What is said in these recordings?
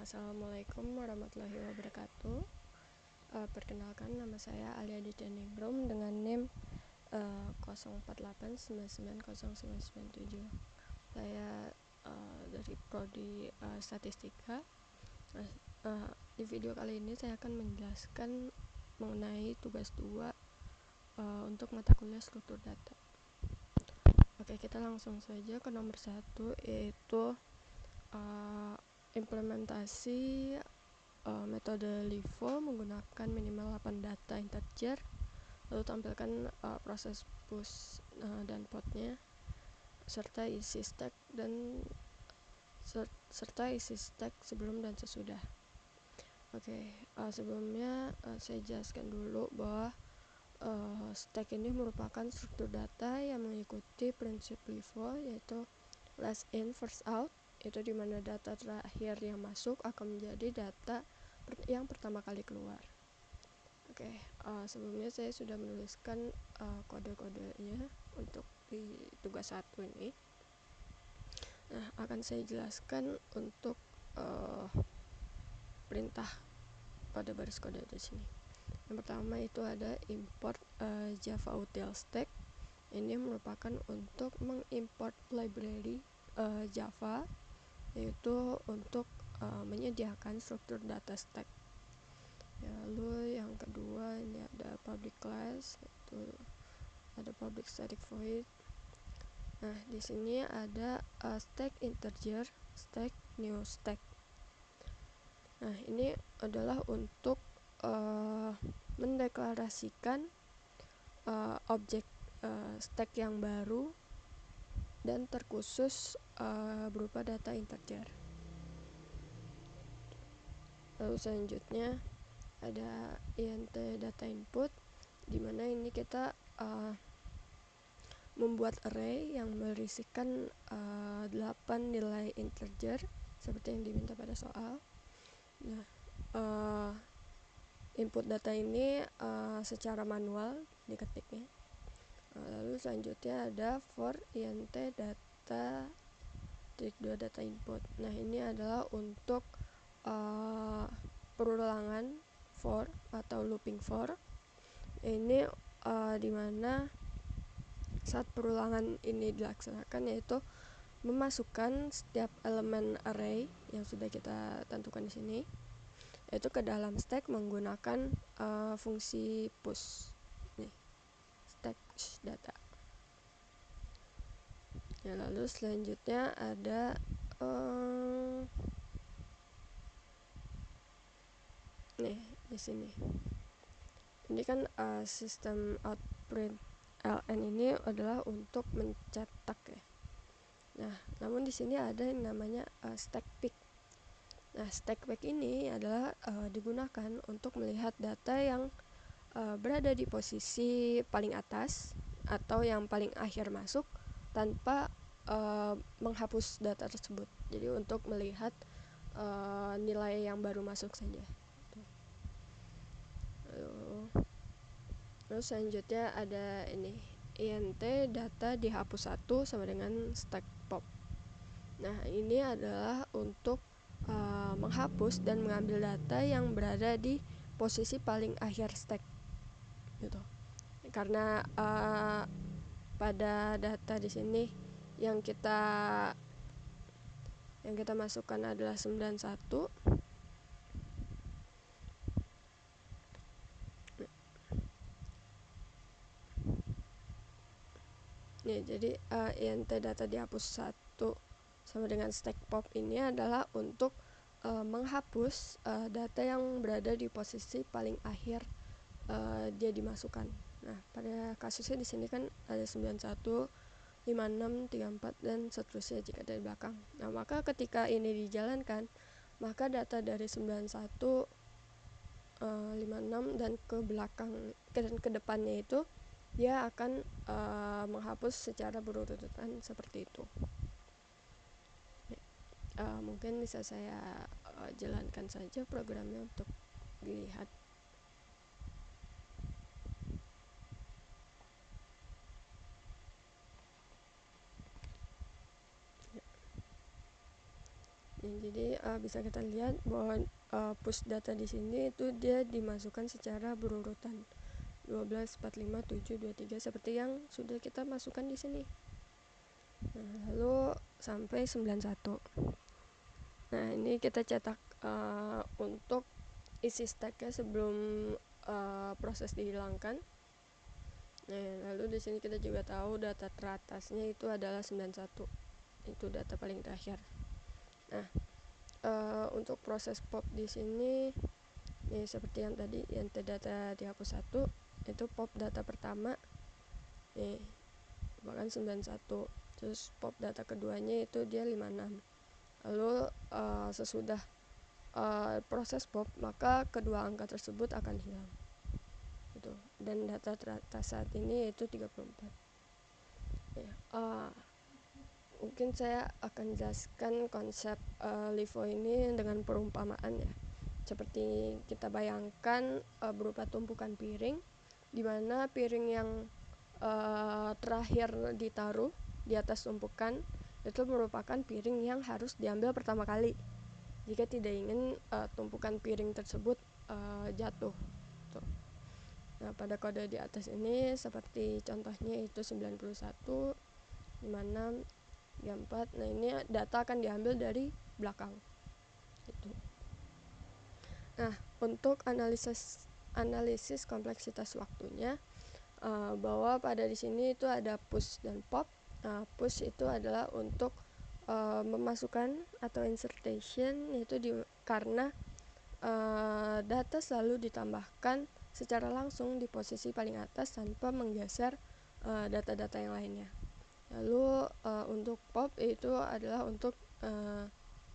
Assalamualaikum warahmatullahi wabarakatuh. Perkenalkan, nama saya Alia Dityaningrum dengan NIM 0489909997. Saya dari Prodi Statistika. Di video kali ini saya akan menjelaskan mengenai tugas 2 untuk mata kuliah struktur data. Oke, kita langsung saja ke nomor 1, yaitu implementasi metode LIFO menggunakan minimal 8 data integer, lalu tampilkan proses push dan potnya serta isi stack sebelum dan sesudah. Oke, sebelumnya saya jelaskan dulu bahwa stack ini merupakan struktur data yang mengikuti prinsip LIFO, yaitu last in first out, itu dimana data terakhir yang masuk akan menjadi data yang pertama kali keluar. Oke, sebelumnya saya sudah menuliskan kode-kodenya untuk di tugas 1 ini. Nah, akan saya jelaskan untuk perintah pada baris kode di sini. Yang pertama itu ada import Java-util stack. Ini merupakan untuk mengimport library Java, yaitu untuk menyediakan struktur data stack. Lalu yang kedua ini ada public class, yaitu ada public static void. Nah, di sini ada stack integer, stack new stack. Nah, ini adalah untuk mendeklarasikan objek stack yang baru dan terkhusus berupa data integer. Lalu selanjutnya ada int data input, di mana ini kita membuat array yang berisikan 8 nilai integer seperti yang diminta pada soal. Nah, input data ini secara manual diketiknya. Lalu selanjutnya ada for int data -2 data input. Nah, ini adalah untuk perulangan for atau looping for. Ini dimana saat perulangan ini dilaksanakan, yaitu memasukkan setiap elemen array yang sudah kita tentukan di sini, yaitu ke dalam stack menggunakan fungsi push. Nih, stack push data. Ya, lalu selanjutnya ada nih di sini. Ini kan sistem outprint ln ini adalah untuk mencetak ya. Nah, namun di sini ada yang namanya stack pick. Nah, stack pick ini adalah digunakan untuk melihat data yang berada di posisi paling atas atau yang paling akhir masuk tanpa menghapus data tersebut. Jadi untuk melihat nilai yang baru masuk saja. Lalu selanjutnya ada ini int data dihapus 1 sama dengan stack pop. Nah, ini adalah untuk menghapus dan mengambil data yang berada di posisi paling akhir stack gitu. Karena pada data di sini yang kita masukkan adalah 91. Nih, jadi int data dihapus 1 sama dengan stack pop ini adalah untuk menghapus data yang berada di posisi paling akhir dia dimasukkan. Nah, pada kasusnya di sini kan ada 91, 56, 34 dan seterusnya jika dari belakang. Nah, maka ketika ini dijalankan, maka data dari 91, 56 dan ke belakang dan ke depannya itu dia akan menghapus secara berurutan seperti itu. Mungkin bisa saya jalankan saja programnya untuk dilihat. Jadi bisa kita lihat bahwa push data di sini itu dia dimasukkan secara berurutan 12, 45, 7, 23 seperti yang sudah kita masukkan di sini. Nah, lalu sampai 91. Nah, ini kita cetak untuk isi stacknya sebelum proses dihilangkan. Nah, lalu di sini kita juga tahu data teratasnya itu adalah 91. Itu data paling terakhir. Nah, untuk proses pop di sini nih seperti yang tadi yang data dihapus 1 itu pop data pertama nih bahkan 91, terus pop data keduanya itu dia 56. Lalu sesudah proses pop maka kedua angka tersebut akan hilang gitu. Dan data teratas saat ini yaitu 34 ya. Mungkin saya akan jelaskan konsep LIFO ini dengan perumpamaan ya. Seperti kita bayangkan berupa tumpukan piring, di mana piring yang terakhir ditaruh di atas tumpukan itu merupakan piring yang harus diambil pertama kali jika tidak ingin tumpukan piring tersebut jatuh. Tuh. Nah, pada kode di atas ini seperti contohnya itu 91, 56, 34. Nah, ini data akan diambil dari belakang. Gitu. Nah, untuk analisis kompleksitas waktunya, bahwa pada di sini itu ada push dan pop. Push itu adalah untuk memasukkan atau insertion, yaitu karena data selalu ditambahkan secara langsung di posisi paling atas tanpa menggeser data-data yang lainnya. Lalu untuk pop itu adalah untuk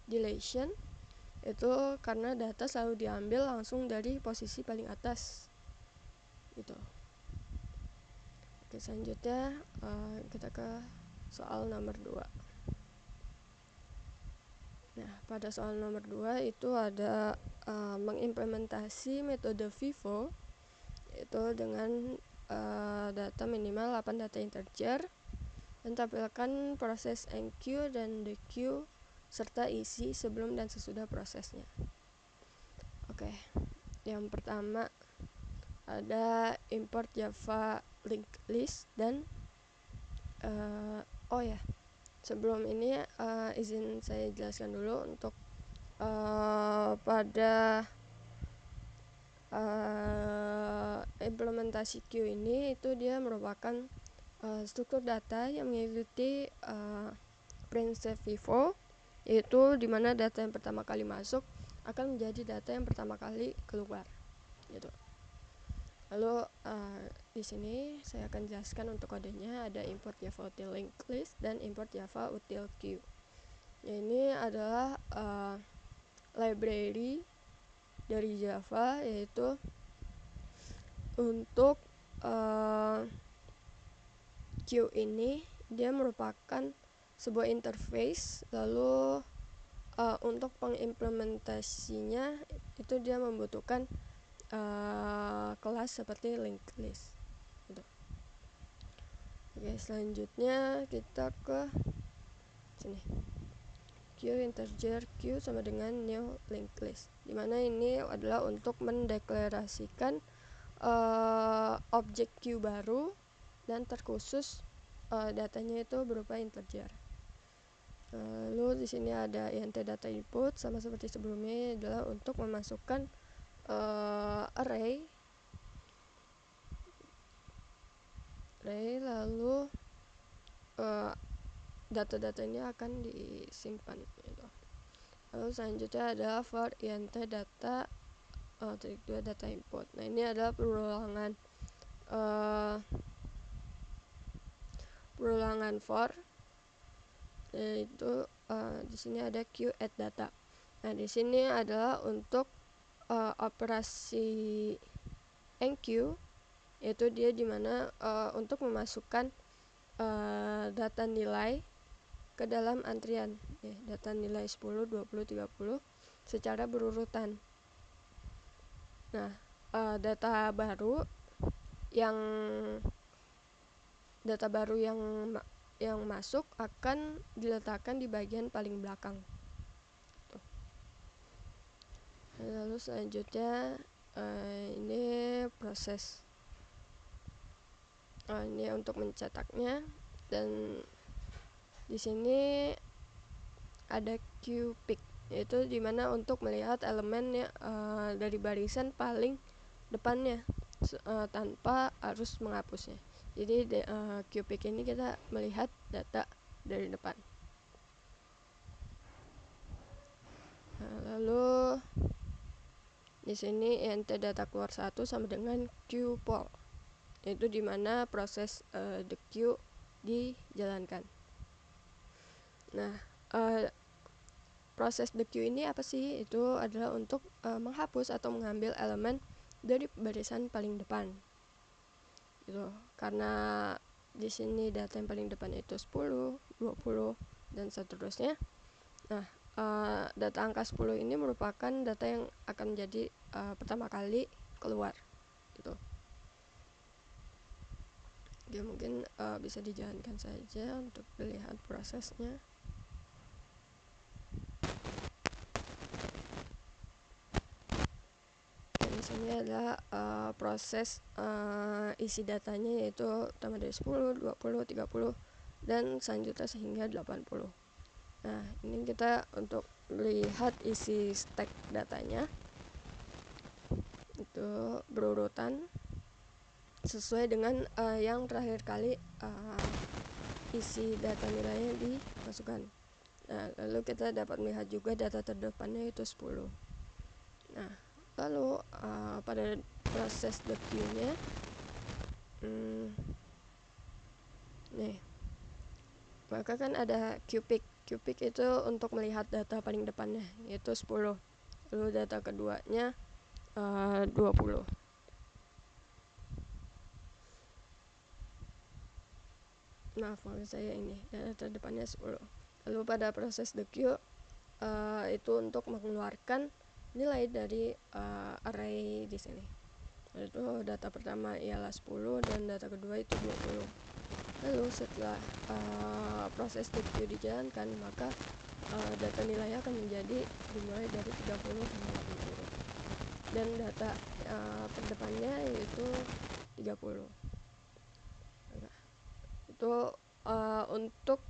deletion, itu karena data selalu diambil langsung dari posisi paling atas gitu. Oke, selanjutnya kita ke soal nomor 2. Nah, pada soal nomor 2 itu ada mengimplementasi metode FIFO itu dengan data minimal 8 data integer dan tampilkan proses enqueue dan dequeue serta isi sebelum dan sesudah prosesnya. Oke, yang pertama ada import Java linked list dan sebelum ini izin saya jelaskan dulu untuk pada implementasi queue ini itu dia merupakan struktur data yang mengikuti prinsip FIFO, yaitu dimana data yang pertama kali masuk akan menjadi data yang pertama kali keluar gitu. Lalu di sini saya akan jelaskan untuk kodenya. Ada import Java util linked list dan import Java util queue. Ya, ini adalah library dari Java, yaitu untuk queue ini dia merupakan sebuah interface. Lalu untuk pengimplementasinya itu dia membutuhkan kelas seperti linked list gitu. Oke, selanjutnya kita ke sini. Queue integer queue sama dengan new linked list, dimana ini adalah untuk mendeklarasikan objek queue baru dan terkhusus datanya itu berupa integer. Lalu di sini ada int data input, sama seperti sebelumnya, adalah untuk memasukkan array, lalu data-datanya akan disimpan gitu. Lalu selanjutnya ada for int data data input. Nah, ini adalah perulangan for, yaitu di sini ada queue add data. Nah, di sini adalah untuk operasi enqueue, yaitu dia dimana untuk memasukkan data nilai ke dalam antrian data nilai 10, 20, 30 secara berurutan. Nah, data baru yang masuk akan diletakkan di bagian paling belakang Lalu selanjutnya ini proses ini untuk mencetaknya, dan di sini ada QPick, yaitu dimana untuk melihat elemennya dari barisan paling depannya tanpa harus menghapusnya. Jadi QPick ini kita melihat data dari depan. Lalu di sini int data keluar 1 sama dengan qpoll, yaitu dimana proses the queue dijalankan. Nah, proses the queue ini apa sih? Itu adalah untuk menghapus atau mengambil elemen dari barisan paling depan. Gitu. Karena di sini data yang paling depan itu 10, 20 dan seterusnya. Nah, data angka 10 ini merupakan data yang akan menjadi pertama kali keluar gitu. Dia mungkin bisa dijalankan saja untuk melihat prosesnya. Dan di sini adalah proses isi datanya, yaitu pertama dari 10, 20, 30 dan selanjutnya sehingga 80. Nah, ini kita untuk melihat isi stack datanya itu berurutan sesuai dengan yang terakhir kali isi data nilainya dimasukkan. Nah, lalu kita dapat melihat juga data terdepannya itu 10. Nah, lalu pada proses the queue-nya nih, maka kan ada QPick. QPick itu untuk melihat data paling depannya, yaitu 10. Lalu data keduanya 20. Maaf saya ini data terdepannya 10. Lalu pada proses the queue itu untuk mengeluarkan nilai dari array di sini. Itu data pertama ialah 10 dan data kedua itu 20. Lalu setelah proses the queue dijalankan, maka data nilainya akan menjadi dimulai dari 30 sampai 80. Dan data terdepannya yaitu 30. Nah, itu untuk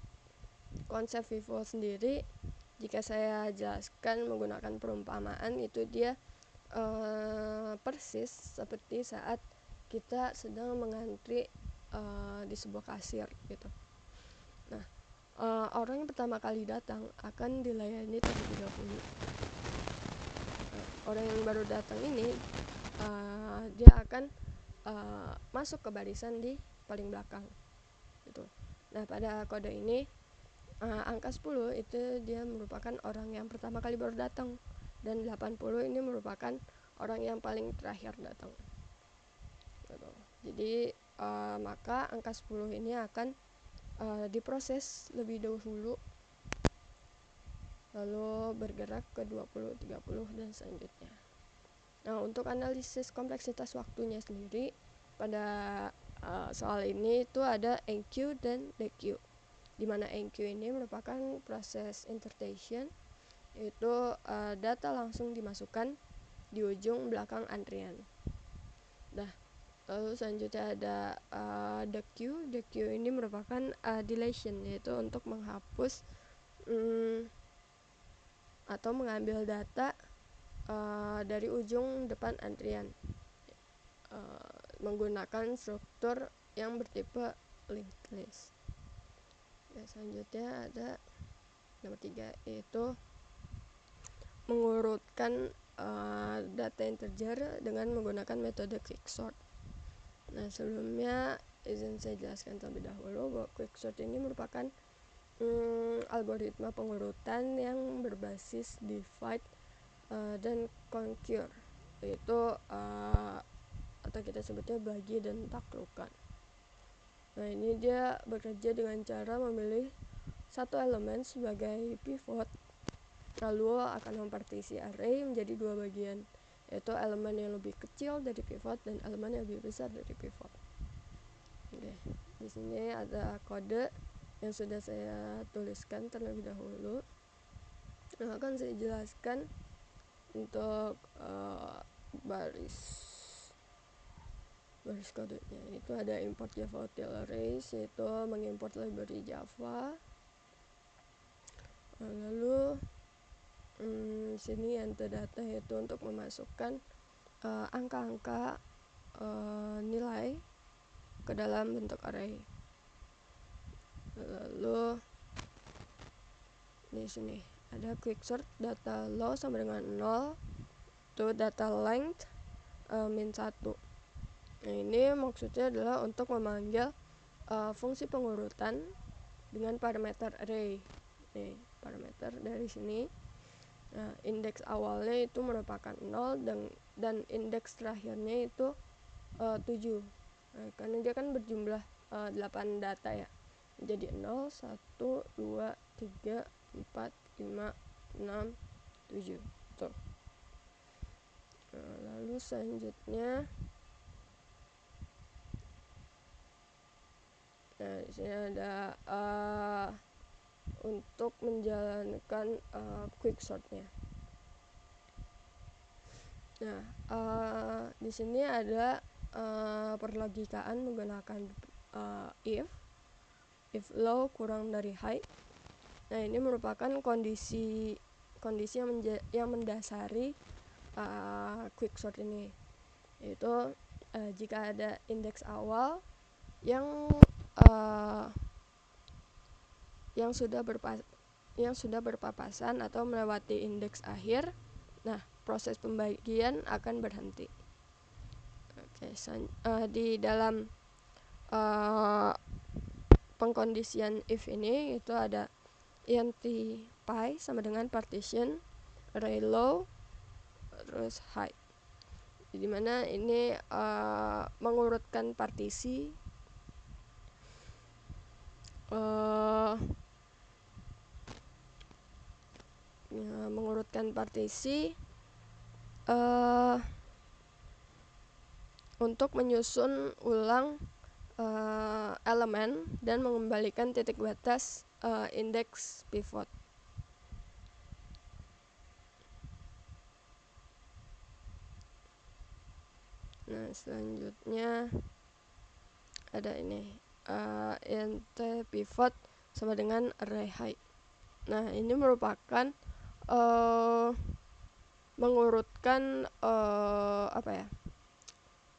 konsep Vivo sendiri, jika saya jelaskan menggunakan perumpamaan, itu dia persis seperti saat kita sedang mengantri di sebuah kasir gitu. Nah, orang yang pertama kali datang akan dilayani terlebih dahulu. Orang yang baru datang ini dia akan masuk ke barisan di paling belakang gitu. Nah, pada kode ini angka 10 itu dia merupakan orang yang pertama kali baru datang, dan 80 ini merupakan orang yang paling terakhir datang gitu. Jadi maka angka 10 ini akan diproses lebih dahulu, lalu bergerak ke 20, 30 dan selanjutnya. Nah, untuk analisis kompleksitas waktunya sendiri, pada soal ini itu ada enqueue dan dequeue, di mana enqueue ini merupakan proses insertion, yaitu data langsung dimasukkan di ujung belakang antrian. Nah, lalu selanjutnya ada dequeue. Dequeue ini merupakan deletion, yaitu untuk menghapus atau mengambil data dari ujung depan antrian menggunakan struktur yang bertipe linked list. Ya, selanjutnya ada nomor 3, yaitu mengurutkan data integer dengan menggunakan metode quicksort. Nah, sebelumnya izin saya jelaskan terlebih dahulu bahwa quicksort ini merupakan algoritma pengurutan yang berbasis divide dan conquer, yaitu atau kita sebutnya bagi dan taklukkan. Nah, ini dia bekerja dengan cara memilih satu elemen sebagai pivot, lalu akan mempartisi array menjadi dua bagian, yaitu elemen yang lebih kecil dari pivot dan elemen yang lebih besar dari pivot. Oke, di sini ada kode yang sudah saya tuliskan terlebih dahulu. Nah, akan saya jelaskan untuk baris kodenya itu ada import Java util arrays, yaitu mengimport library Java. Lalu sini enter data yaitu untuk memasukkan angka-angka nilai ke dalam bentuk array. Lalu di sini ada quicksort data low sama dengan 0, itu data length min 1. Nah, ini maksudnya adalah untuk memanggil fungsi pengurutan dengan parameter array. Nih, parameter dari sini. Nah, indeks awalnya itu merupakan 0 dan indeks terakhirnya itu 7. Nah, karena dia kan berjumlah 8 data ya. Jadi 0, 1, 2, 3, 4, 5, 6, 7. Tuh. Nah, lalu selanjutnya di sini ada untuk menjalankan quicksortnya. Nah, di sini ada perlogikaan menggunakan if low kurang dari high. Nah, ini merupakan kondisi yang mendasari quicksort ini, yaitu jika ada indeks awal yang sudah berpapasan atau melewati indeks akhir, nah proses pembagian akan berhenti. Oke, di dalam pengkondisian if ini itu ada int pi sama dengan partition array low terus high, dimana ini mengurutkan partisi untuk menyusun ulang elemen dan mengembalikan titik batas indeks pivot. Nah, selanjutnya ada ini int pivot sama dengan array height. Nah, ini merupakan mengurutkan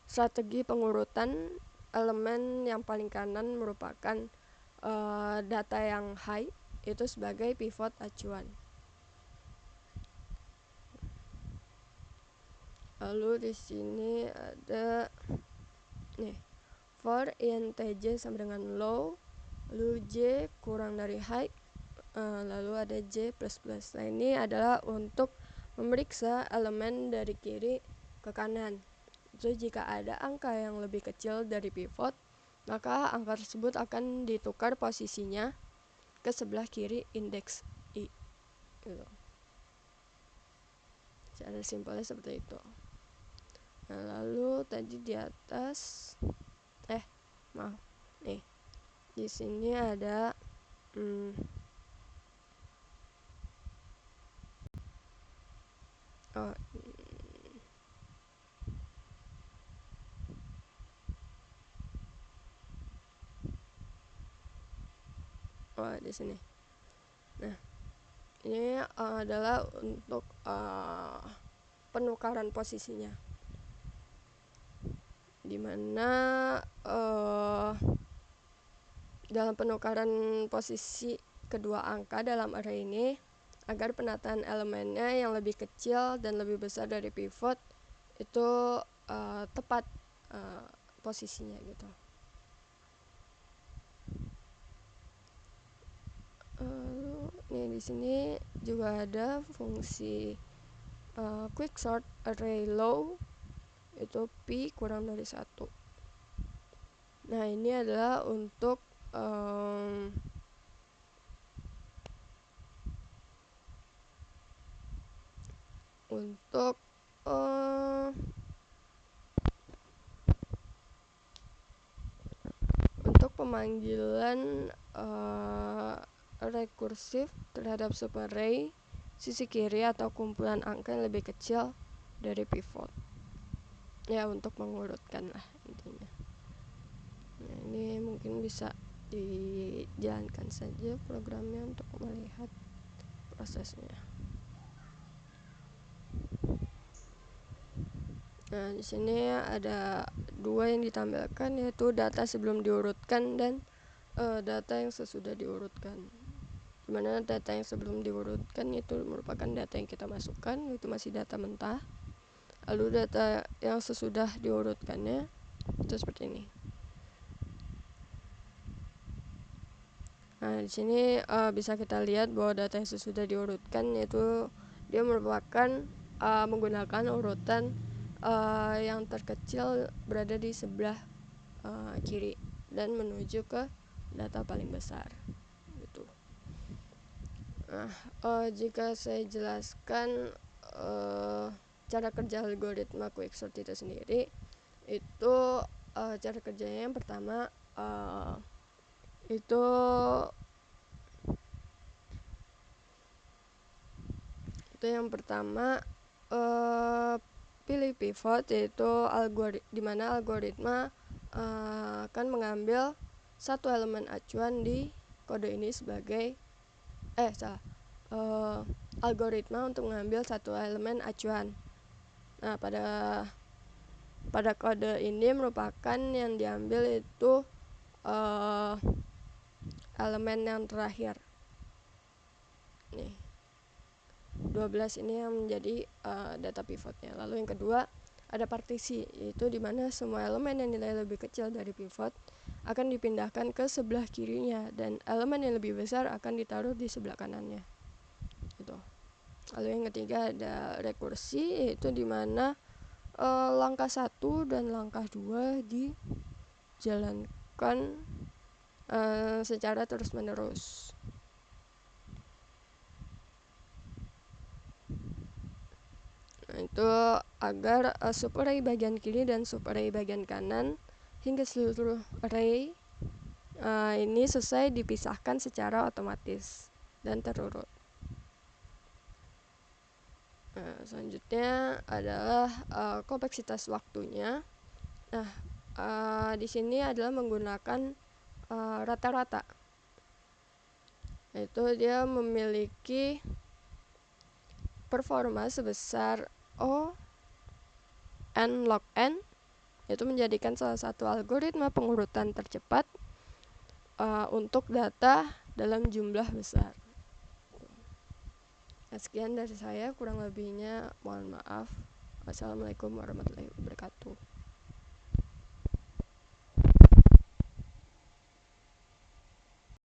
strategi pengurutan elemen yang paling kanan merupakan data yang high itu sebagai pivot acuan. Lalu di sini ada nih for int j sama dengan low, lalu j kurang dari high, lalu ada j plus plus. Nah, ini adalah untuk memeriksa elemen dari kiri ke kanan. So, jika ada angka yang lebih kecil dari pivot, maka angka tersebut akan ditukar posisinya ke sebelah kiri indeks i. Gitu. Cara simpelnya seperti itu. Nah, lalu tadi di atas, nih di sini ada di sini. Nah, ini adalah untuk penukaran posisinya, dimana dalam penukaran posisi kedua angka dalam array ini, agar penataan elemennya yang lebih kecil dan lebih besar dari pivot itu tepat posisinya gitu. Nih di sini juga ada fungsi quicksort array low itu pi kurang dari 1. Nah, ini adalah untuk pemanggilan rekursif terhadap subarray sisi kiri atau kumpulan angka yang lebih kecil dari pivot. Ya, untuk mengurutkan lah intinya. Nah, ini mungkin bisa dijalankan saja programnya untuk melihat prosesnya. Nah, di sini ada dua yang ditampilkan, yaitu data sebelum diurutkan dan data yang sesudah diurutkan. Dimana data yang sebelum diurutkan itu merupakan data yang kita masukkan, itu masih data mentah. Lalu data yang sesudah diurutkannya itu seperti ini. Nah, di sini bisa kita lihat bahwa data yang sesudah diurutkan yaitu dia merupakan menggunakan urutan yang terkecil berada di sebelah kiri dan menuju ke data paling besar. Gitu. Nah, jika saya jelaskan cara kerja algoritma quicksort itu sendiri, itu cara kerjanya yang pertama itu yang pertama pilih pivot, yaitu di mana algoritma akan mengambil satu elemen acuan di kode ini sebagai algoritma untuk mengambil satu elemen acuan. Nah, pada kode ini merupakan yang diambil itu elemen yang terakhir. Nih, 12 ini yang menjadi data pivotnya. Lalu yang kedua ada partisi, yaitu dimana semua elemen yang nilai lebih kecil dari pivot akan dipindahkan ke sebelah kirinya dan elemen yang lebih besar akan ditaruh di sebelah kanannya. Gitu. Lalu yang ketiga ada rekursi, yaitu dimana langkah 1 dan langkah 2 dijalankan secara terus menerus. Nah, itu agar subarray bagian kiri dan subarray bagian kanan hingga seluruh array ini selesai dipisahkan secara otomatis dan terurut. Nah, selanjutnya adalah kompleksitas waktunya. Nah, di sini adalah menggunakan rata-rata, yaitu dia memiliki performa sebesar O n log n, yaitu menjadikan salah satu algoritma pengurutan tercepat untuk data dalam jumlah besar. Sekian dari saya, kurang lebihnya mohon maaf. Wassalamualaikum warahmatullahi wabarakatuh.